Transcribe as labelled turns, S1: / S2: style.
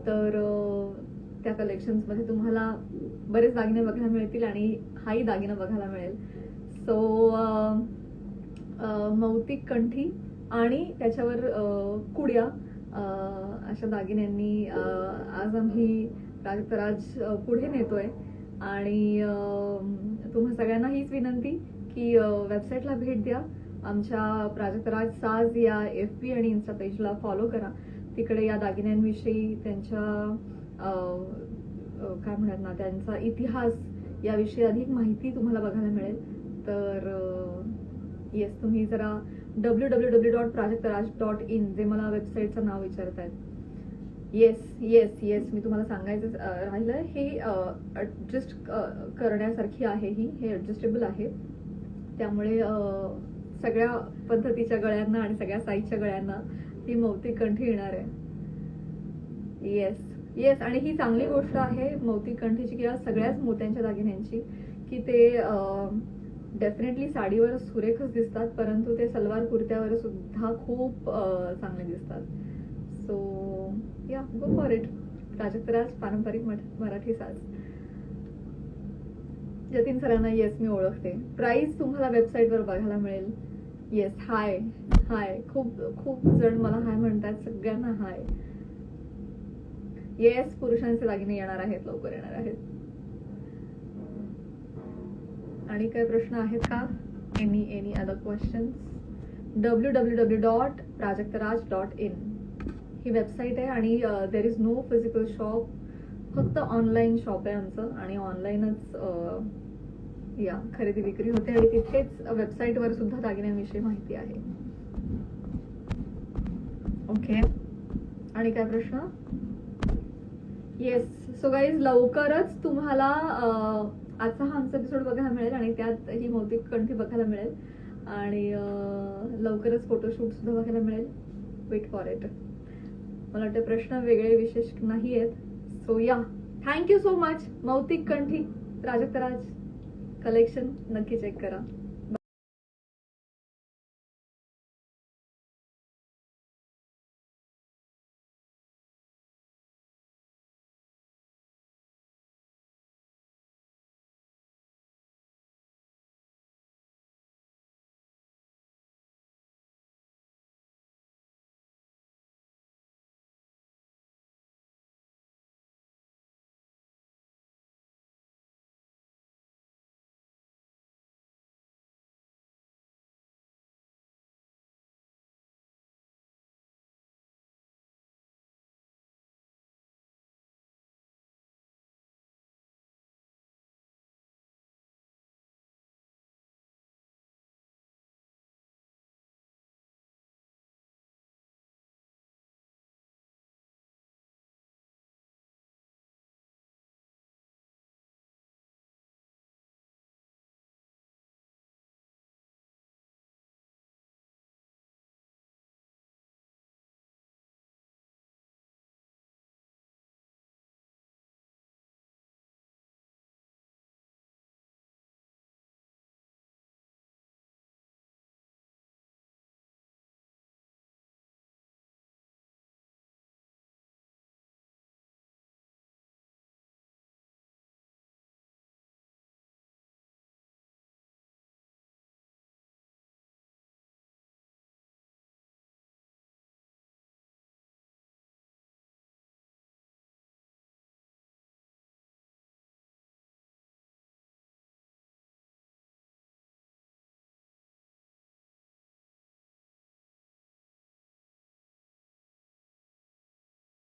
S1: तर त्या कलेक्शन्समध्ये तुम्हाला बरेच दागिने बघायला मिळतील आणि हाही दागिना बघायला मिळेल. सो मौतिक कंठी आणि त्याच्यावर कुड्या अशा दागिन्यांनी आज आम्ही प्राजक्तराज पुढे नेतोय. आणि तुम्हा सगळ्यांना हीच विनंती की वेबसाईटला भेट द्या, आमच्या प्राजक्तराज साज या FB आणि इन्स्टा पेजला फॉलो करा. तिकडे या दागिन्यांविषयी त्यांच्या काय म्हणतात ना, त्यांचा इतिहास याविषयी अधिक माहिती तुम्हाला बघायला मिळेल. तर येस, तुम्ही जरा www.prajaktaraj.in जे मला वेबसाईटचं नाव विचारतायत. येस मी तुम्हाला सांगायचं राहिलं, हे ऍडजस्ट करण्यासारखी आहे हे ऍडजस्टेबल आहे. त्यामुळे सगळ्या पद्धतीच्या गळ्यांना आणि सगळ्या साईजच्या गळ्यांना ही मौतिक कंठी येणार आहे. येस आणि ही चांगली गोष्ट आहे मौतिक कंठीची किंवा सगळ्याच मोत्यांच्या दागिन्यांची, की ते डेफिनेटली साडीवर सुरेखच दिसतात, परंतु ते सलवार कुर्त्यावर सुद्धा खूप चांगले दिसतात. सो या, गो फॉर इट. प्राजक्तराज पारंपरिक मराठी साज. जतीन सरांना येस मी ओळखते. प्राइस तुम्हाला वेबसाईटवर बघायला मिळेल. येस, हाय खूप खूप जण मला हाय म्हणतात, सगळ्यांना हाय. येस, पुरुषांचे दागिने येणार आहेत, लवकर येणार आहेत. आणि काय प्रश्न आहेत का? Any other questions? www.prajaktaraj.in ही वेबसाईट आहे आणि there is no physical shop, फक्त ऑनलाईन शॉप आहे आमचं आणि ऑनलाईनच या खरेदी विक्री होते आणि तिथेच वेबसाईटवर सुद्धा दागिन्यांविषयी माहिती आहे. ओके, आणि काय प्रश्न? येस, सो गाईज, लवकरच तुम्हाला आजचा हा आमचा एपिसोड बघायला मिळेल आणि त्यात ही मौतिक कंठी बघायला मिळेल आणि लवकरच फोटोशूट सुद्धा बघायला मिळेल. Wait for it. मला वाटतं प्रश्न वेगळे विशेष नाही आहेत. सो या, थँक्यू सो मच. मौतिक कंठी प्राजक्तराज कलेक्शन नक्की चेक करा.